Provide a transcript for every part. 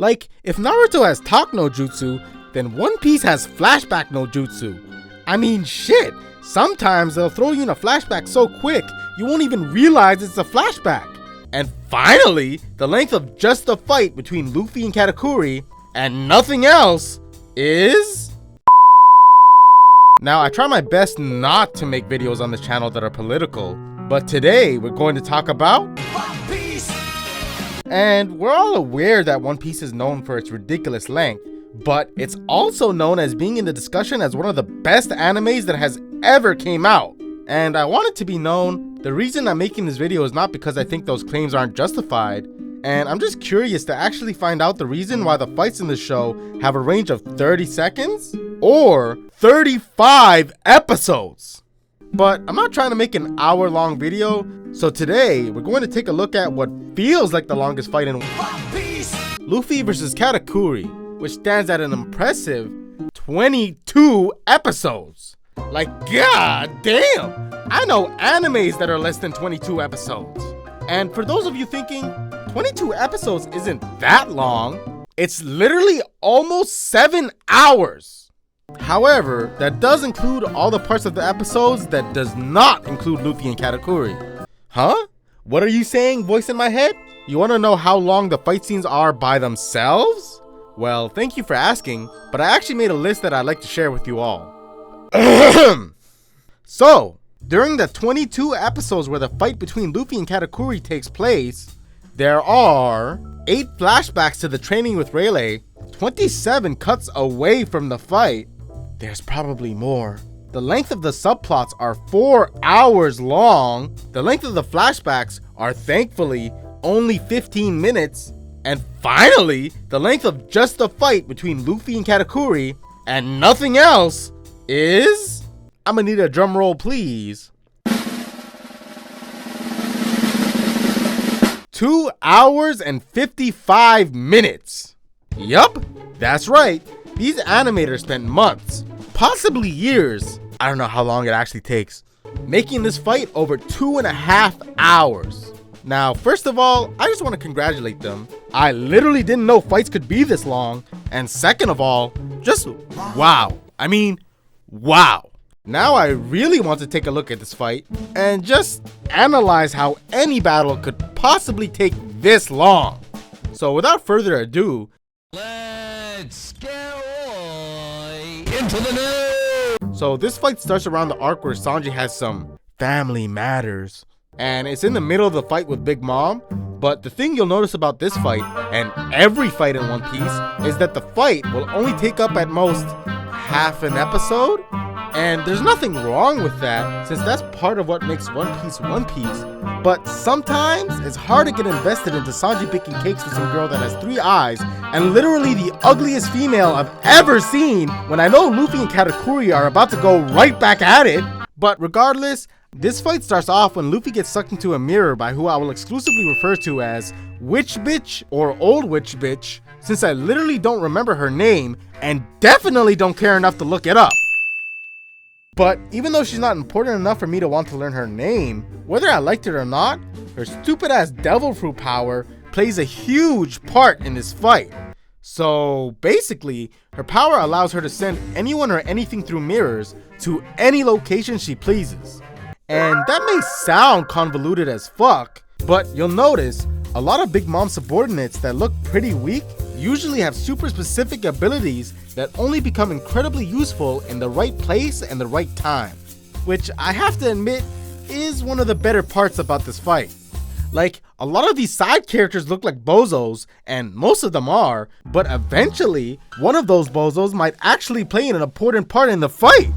Like, if Naruto has talk no jutsu, then One Piece has flashback no jutsu. I mean, shit, sometimes they'll throw you in a flashback so quick, you won't even realize it's a flashback. And finally, the length of just the fight between Luffy and Katakuri, and nothing else, is... Now, I try my best not to make videos on this channel that are political, but today we're going to talk about One Piece! And we're all aware that One Piece is known for its ridiculous length, but it's also known as being in the discussion as one of the best animes that has ever came out. And I want it to be known, the reason I'm making this video is not because I think those claims aren't justified, and I'm just curious to actually find out the reason why the fights in the show have a range of 30 seconds or 35 episodes. But I'm not trying to make an hour-long video, so today we're going to take a look at what feels like the longest fight in One Piece, Luffy vs. Katakuri, which stands at an impressive 22 episodes. Like, god damn! I know animes that are less than 22 episodes. And for those of you thinking, 22 episodes isn't that long, it's literally almost 7 hours. However, that does include all the parts of the episodes that does not include Luffy and Katakuri. Huh? What are you saying, voice in my head? You want to know how long the fight scenes are by themselves? Well, thank you for asking, but I actually made a list that I'd like to share with you all. So, during the 22 episodes where the fight between Luffy and Katakuri takes place, there are 8 flashbacks to the training with Rayleigh, 27 cuts away from the fight. There's probably more. The length of the subplots are 4 hours long. The length of the flashbacks are thankfully only 15 minutes. And finally, the length of just the fight between Luffy and Katakuri and nothing else is... I'm gonna need a drum roll, please. 2 hours and 55 minutes. Yup, that's right. These animators spent months, possibly years, I don't know how long it actually takes, making this fight over 2.5 hours. Now, first of all, I just want to congratulate them. I literally didn't know fights could be this long. And second of all, just wow. I mean, wow. Now I really want to take a look at this fight and just analyze how any battle could possibly take this long. So without further ado, let's get into the news. So this fight starts around the arc where Sanji has some family matters. And it's in the middle of the fight with Big Mom. But the thing you'll notice about this fight, and every fight in One Piece, is that the fight will only take up at most half an episode. And there's nothing wrong with that, since that's part of what makes One Piece One Piece. But sometimes it's hard to get invested into Sanji baking cakes with some girl that has 3 eyes and literally the ugliest female I've ever seen, when I know Luffy and Katakuri are about to go right back at it. But regardless, this fight starts off when Luffy gets sucked into a mirror by who I will exclusively refer to as Witch Bitch or Old Witch Bitch, since I literally don't remember her name and definitely don't care enough to look it up. But even though she's not important enough for me to want to learn her name, whether I liked it or not, her stupid ass devil fruit power plays a huge part in this fight. So basically, her power allows her to send anyone or anything through mirrors to any location she pleases. And that may sound convoluted as fuck, but you'll notice a lot of Big Mom subordinates that look pretty weak usually have super specific abilities that only become incredibly useful in the right place and the right time, which I have to admit is one of the better parts about this fight. Like, a lot of these side characters look like bozos, and most of them are, but eventually one of those bozos might actually play an important part in the fight.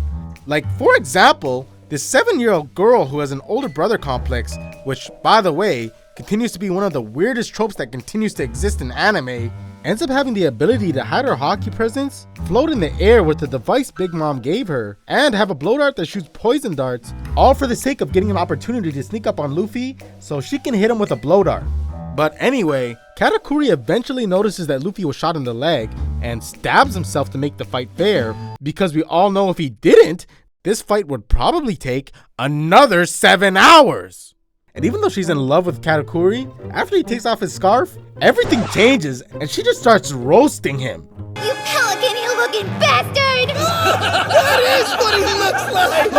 Like, for example, this 7-year-old girl who has an older brother complex, which, by the way, continues to be one of the weirdest tropes that continues to exist in anime, ends up having the ability to hide her hockey presence, float in the air with the device Big Mom gave her, and have a blow dart that shoots poison darts, all for the sake of getting an opportunity to sneak up on Luffy so she can hit him with a blow dart. But anyway, Katakuri eventually notices that Luffy was shot in the leg and stabs himself to make the fight fair, because we all know if he didn't, this fight would probably take another 7 hours. And even though she's in love with Katakuri, after he takes off his scarf, everything changes and she just starts roasting him. You pelican-looking bastard! That is what he looks like!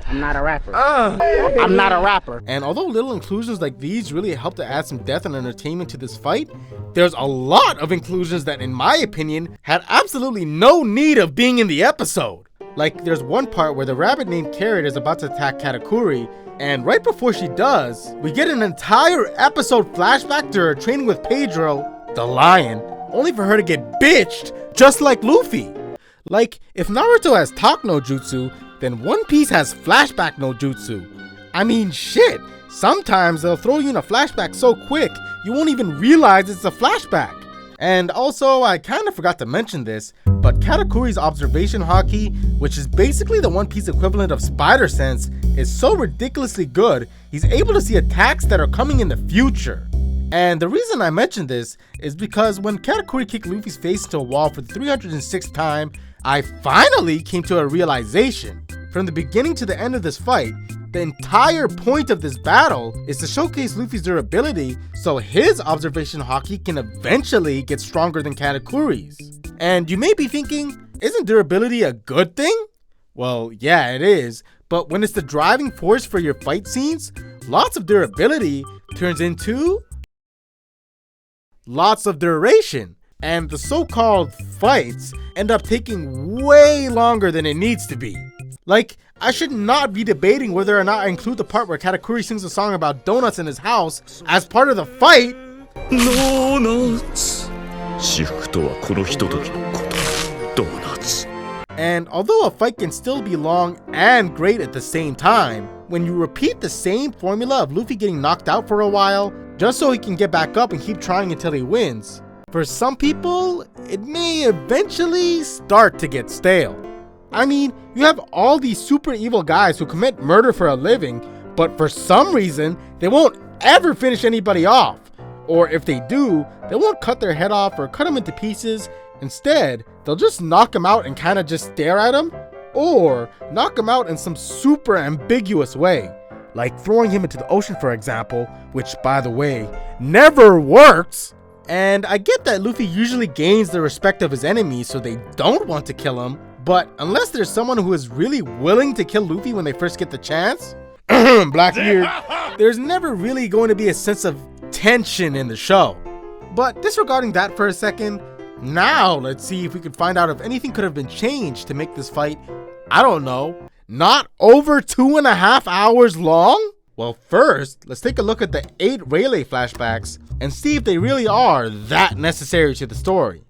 I'm not a rapper. I'm not a rapper. And although little inclusions like these really help to add some depth and entertainment to this fight, there's a lot of inclusions that, in my opinion, had absolutely no need of being in the episode. Like, there's one part where the rabbit named Carrot is about to attack Katakuri, and right before she does, we get an entire episode flashback to her training with Pedro, the lion, only for her to get bitched just like Luffy. Like, if Naruto has talk no jutsu, then One Piece has flashback no jutsu. I mean, shit, sometimes they'll throw you in a flashback so quick, you won't even realize it's a flashback. And also, I kind of forgot to mention this, but Katakuri's observation haki, which is basically the One Piece equivalent of Spider Sense, is so ridiculously good, he's able to see attacks that are coming in the future. And the reason I mention this is because when Katakuri kicked Luffy's face into a wall for the 306th time, I finally came to a realization. From the beginning to the end of this fight, the entire point of this battle is to showcase Luffy's durability so his observation haki can eventually get stronger than Katakuri's. And you may be thinking, isn't durability a good thing? Well, yeah, it is, but when it's the driving force for your fight scenes, lots of durability turns into lots of duration. And the so-called fights end up taking way longer than it needs to be. Like, I should not be debating whether or not I include the part where Katakuri sings a song about donuts in his house as part of the fight. Donuts. 至福とはこのひとときのこと。Donuts. And although a fight can still be long and great at the same time, when you repeat the same formula of Luffy getting knocked out for a while, just so he can get back up and keep trying until he wins, for some people, it may eventually start to get stale. I mean, you have all these super evil guys who commit murder for a living, but for some reason, they won't ever finish anybody off. Or if they do, they won't cut their head off or cut them into pieces. Instead, they'll just knock them out and kind of just stare at them, or knock them out in some super ambiguous way. Like throwing him into the ocean, for example, which, by the way, never works. And I get that Luffy usually gains the respect of his enemies so they don't want to kill him, but unless there's someone who is really willing to kill Luffy when they first get the chance, Blackbeard, there's never really going to be a sense of tension in the show. But disregarding that for a second, now let's see if we can find out if anything could have been changed to make this fight, I don't know, not over 2.5 hours long? Well, first, let's take a look at the 8 Rayleigh flashbacks and see if they really are that necessary to the story.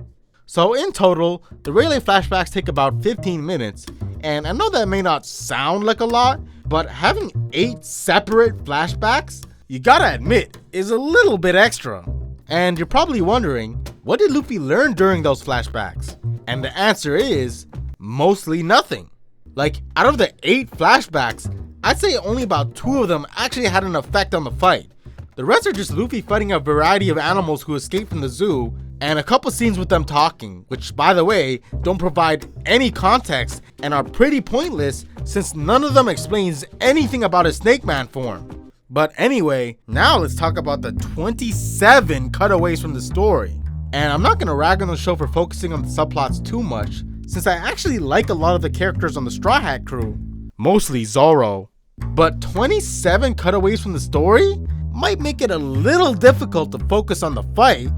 So in total, the Rayleigh flashbacks take about 15 minutes, and I know that may not sound like a lot, but having 8 separate flashbacks, you gotta admit, is a little bit extra. And you're probably wondering, what did Luffy learn during those flashbacks? And the answer is, mostly nothing. Like, out of the 8 flashbacks, I'd say only about 2 of them actually had an effect on the fight. The rest are just Luffy fighting a variety of animals who escaped from the zoo, and a couple scenes with them talking, which, by the way, don't provide any context and are pretty pointless since none of them explains anything about his Snake Man form. But anyway, now let's talk about the 27 cutaways from the story. And I'm not gonna rag on the show for focusing on the subplots too much, since I actually like a lot of the characters on the Straw Hat crew, mostly Zoro. But 27 cutaways from the story might make it a little difficult to focus on the fight.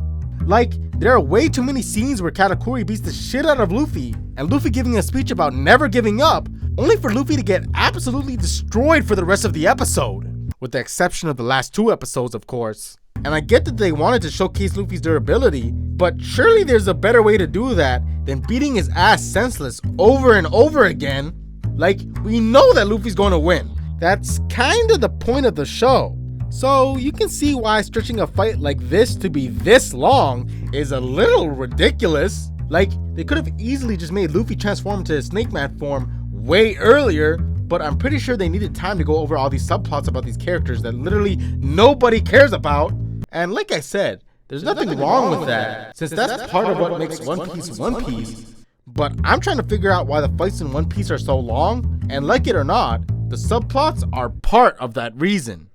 Like, there are way too many scenes where Katakuri beats the shit out of Luffy, and Luffy giving a speech about never giving up, only for Luffy to get absolutely destroyed for the rest of the episode, with the exception of the last 2 episodes, of course. And I get that they wanted to showcase Luffy's durability, but surely there's a better way to do that than beating his ass senseless over and over again. Like, we know that Luffy's going to win. That's kinda the point of the show. So you can see why stretching a fight like this to be this long is a little ridiculous. Like, they could have easily just made Luffy transform into his Snake Man form way earlier, but I'm pretty sure they needed time to go over all these subplots about these characters that literally nobody cares about. And like I said, there's nothing wrong with that, since that's part of what makes One Piece One Piece. But I'm trying to figure out why the fights in One Piece are so long, and like it or not, the subplots are part of that reason.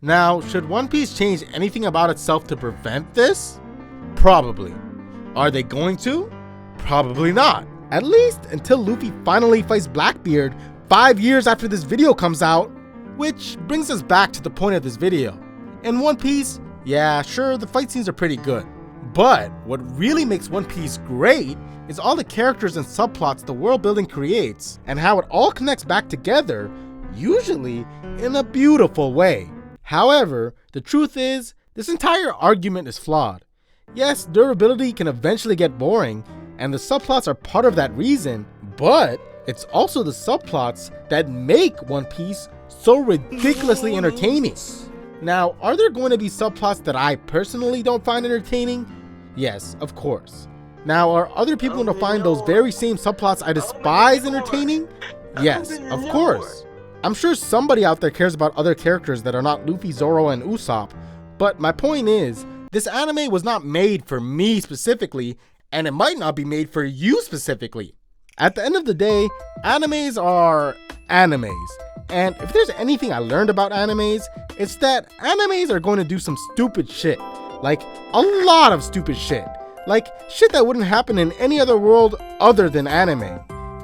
Now, should One Piece change anything about itself to prevent this? Probably. Are they going to? Probably not. At least until Luffy finally fights Blackbeard 5 years after this video comes out, which brings us back to the point of this video. In One Piece, yeah, sure, the fight scenes are pretty good. But what really makes One Piece great is all the characters and subplots the world building creates and how it all connects back together, usually in a beautiful way. However, the truth is, this entire argument is flawed. Yes, durability can eventually get boring, and the subplots are part of that reason, but it's also the subplots that make One Piece so ridiculously entertaining. Now, are there going to be subplots that I personally don't find entertaining? Yes, of course. Now, are other people going to find those very same subplots I despise entertaining? Yes, of course. I'm sure somebody out there cares about other characters that are not Luffy, Zoro, and Usopp, but my point is, this anime was not made for me specifically, and it might not be made for you specifically. At the end of the day, animes are animes, and if there's anything I learned about animes, it's that animes are going to do some stupid shit. Like, a lot of stupid shit. Like, shit that wouldn't happen in any other world other than anime.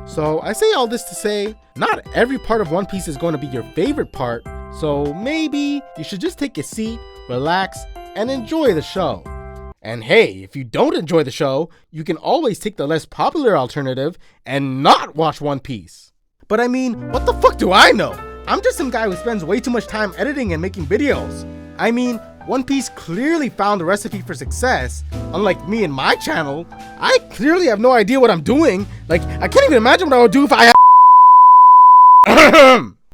So I say all this to say, not every part of One Piece is going to be your favorite part, so maybe you should just take a seat, relax, and enjoy the show. And hey, if you don't enjoy the show, you can always take the less popular alternative and not watch One Piece. But I mean, what the fuck do I know? I'm just some guy who spends way too much time editing and making videos. I mean, One Piece clearly found the recipe for success. Unlike me and my channel, I clearly have no idea what I'm doing. Like, I can't even imagine what I would do if I had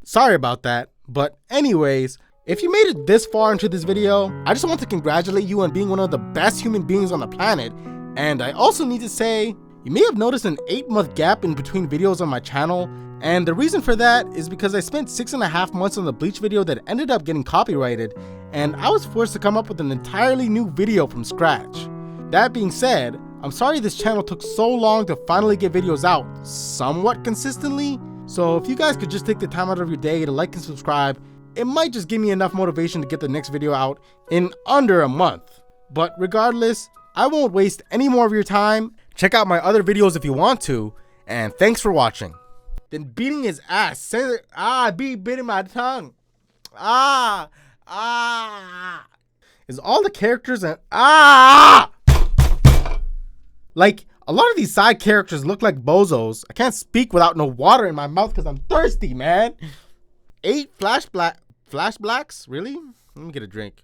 Sorry about that. But anyways, if you made it this far into this video, I just want to congratulate you on being one of the best human beings on the planet. And I also need to say, you may have noticed an 8-month gap in between videos on my channel. And the reason for that is because I spent 6.5 months on the Bleach video that ended up getting copyrighted, and I was forced to come up with an entirely new video from scratch. That being said, I'm sorry this channel took so long to finally get videos out somewhat consistently. So if you guys could just take the time out of your day to like and subscribe, it might just give me enough motivation to get the next video out in under a month. But regardless, I won't waste any more of your time. Check out my other videos if you want to, and thanks for watching. Then beating his ass. Be biting my tongue. Is all the characters and like, a lot of these side characters look like bozos. I can't speak without no water in my mouth because I'm thirsty, man. 8 flashbacks? Really? Let me get a drink.